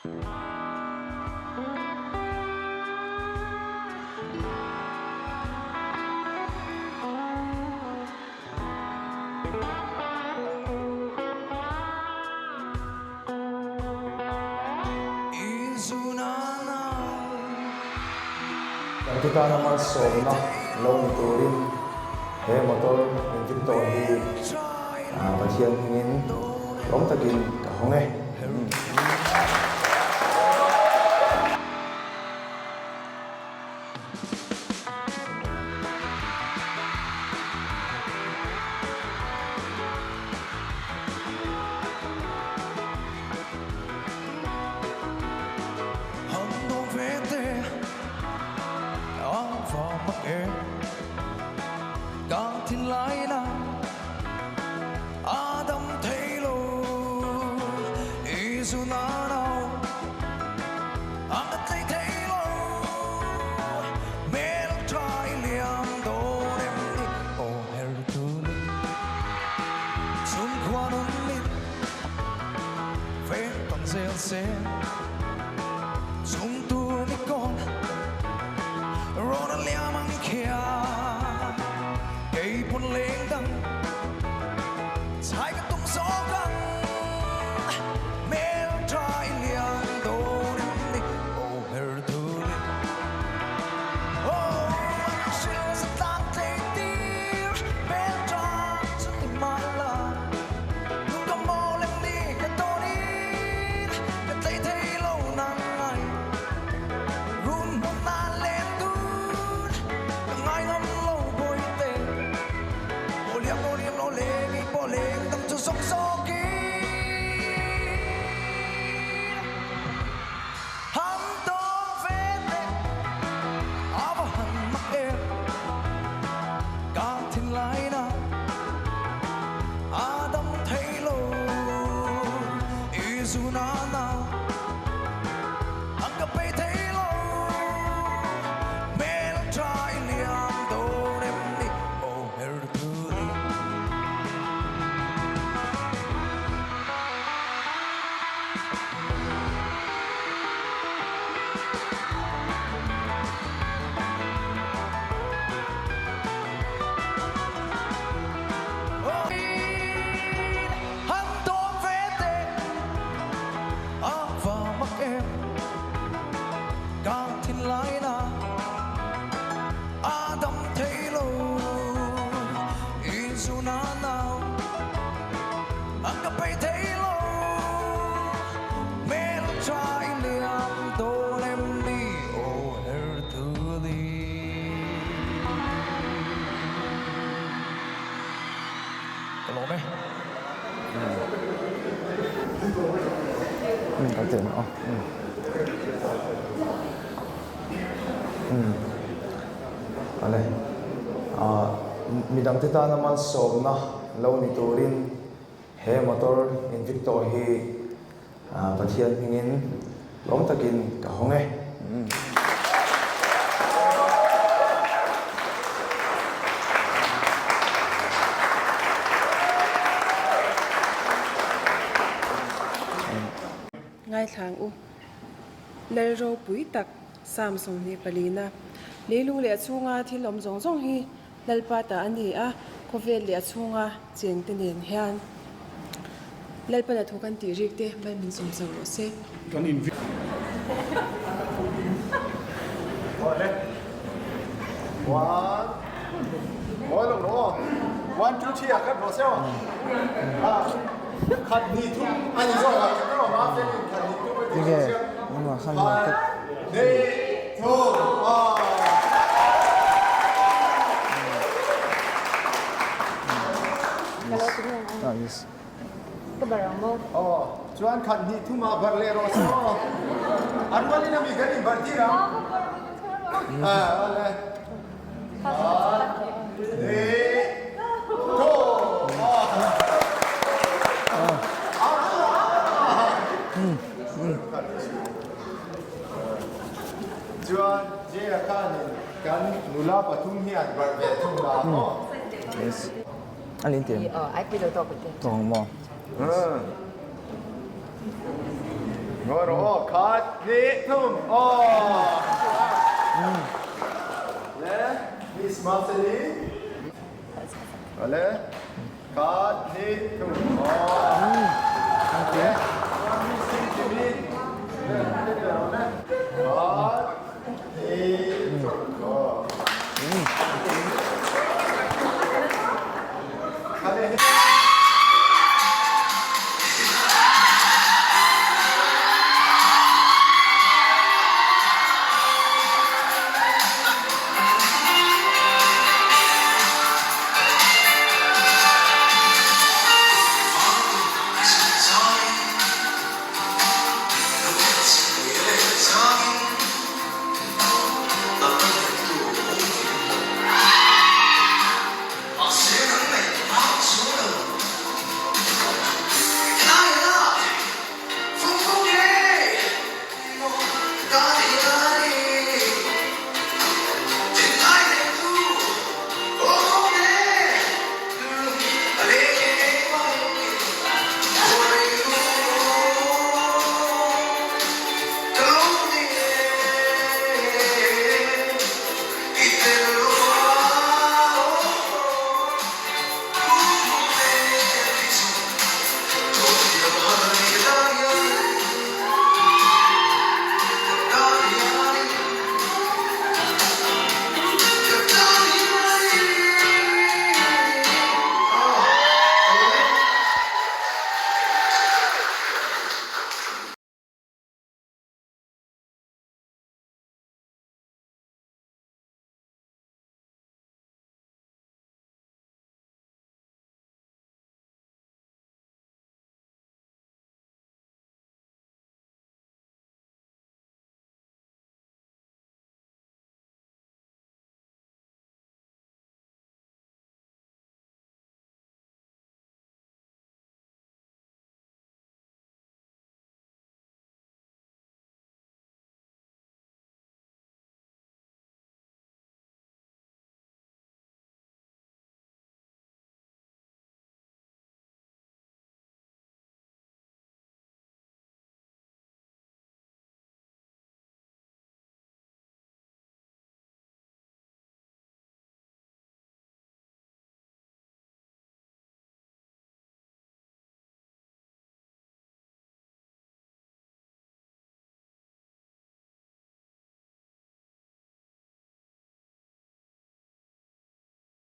Kita naman somna long turin he motor invito hi pathian hingin long takin kahonge midang tita naman somna lo ni turin he motor invito hi pathian hingin long takin kahonge ngai thang u lerro pui tak samsung ni palina lelu le chunga thilom zong zong hi lalpa ta ani a kovel le chunga cheng te nen hian lalpa la thokan ti rik te mai min som zo ro se kan in ole one oi lo lo 1 2 3 kan ro se wa khat ni thu ani zo la ko ma fe ni khat ni tu 이게 뭔가 한 번. 네2 yes. Kebarang chuan khat ni thu ma bar le ro so anwali na mi gani bar ti ra ole 네 Juan dia kan nula patung hian barbe thung la mo Yes. Alin tiền? ai biết được tôi biết Còn mò. Ngoro, cut, ni, tum. Le, Miss Marcelly. Vale. Cut, ni, tum. Le, Miss Jimmy. Cut, ni, tum.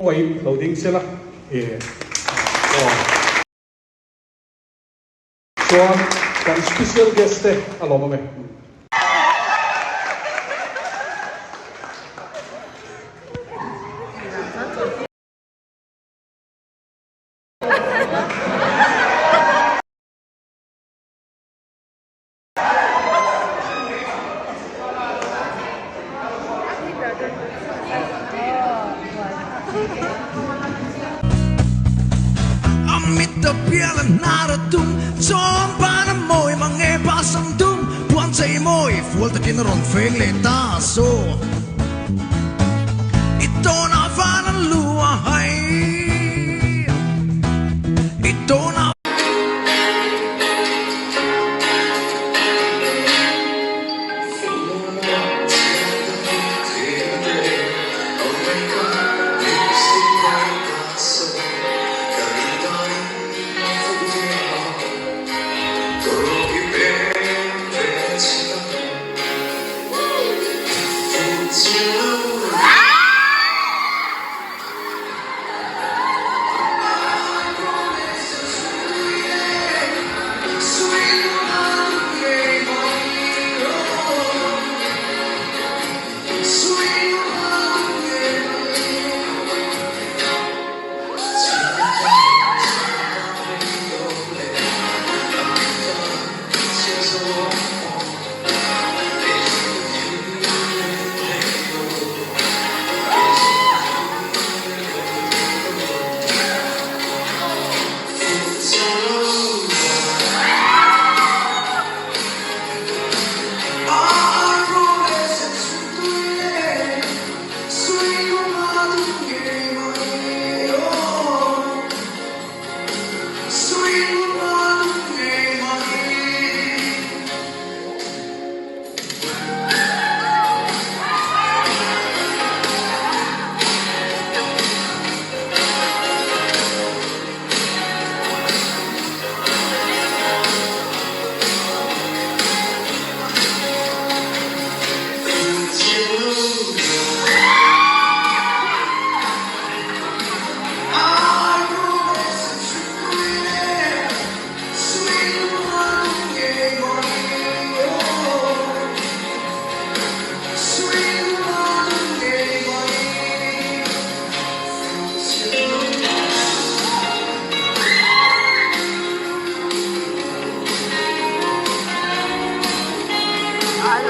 Quay loading sẽ là Chuan kan special guest te aloma me Mitt uppe i alla nära dum som bara moj mange passam dum puan say moj fuolta kin ron fegleta so itona vanan lua hai itona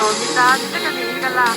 lo mi ta te ka ni ka la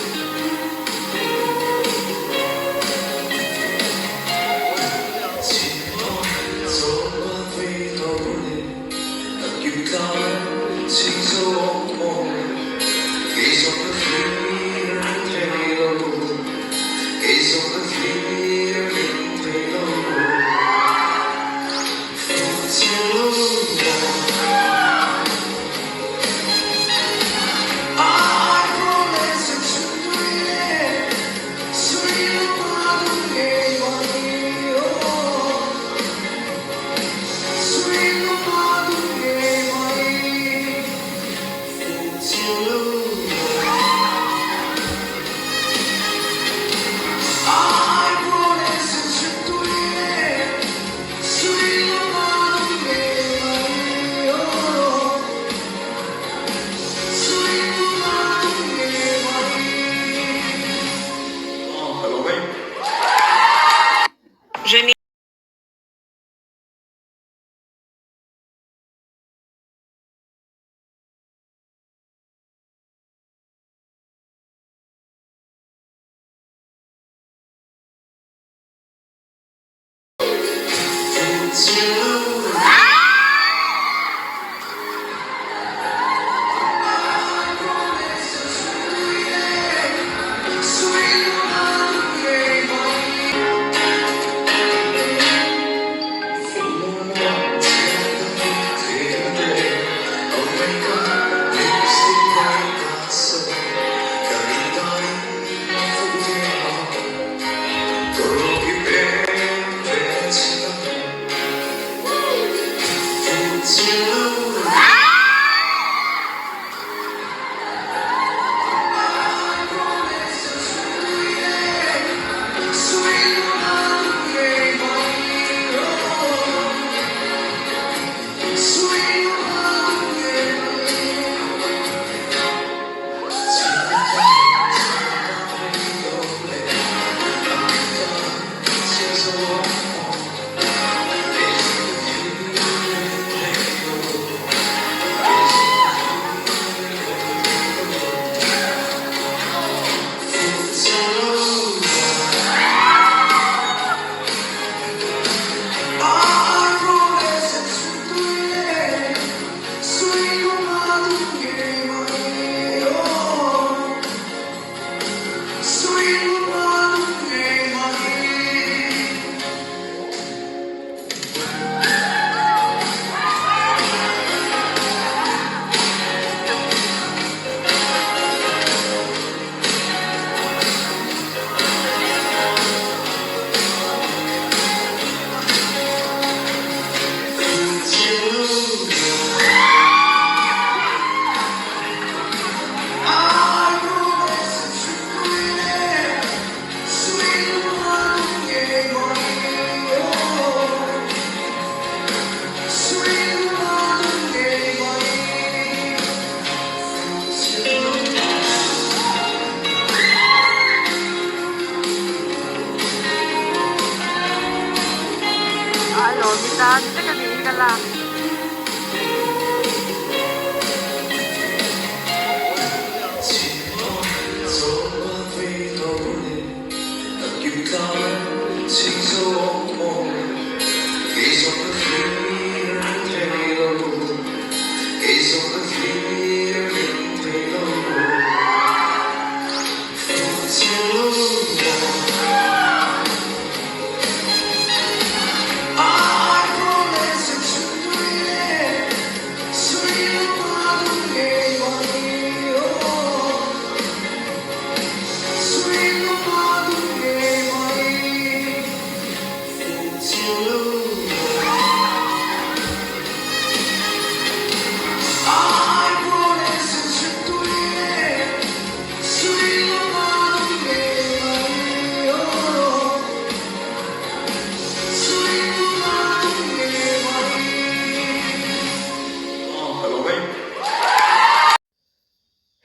lo mi ta te ka ni ka la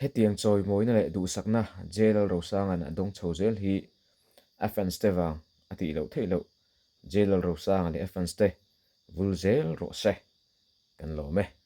hetiang choi moina le du sakna jail ro sangan adong chozel hi offense te wang ati lo theilo jail ro sang le offense te vulzel ro se kan lo me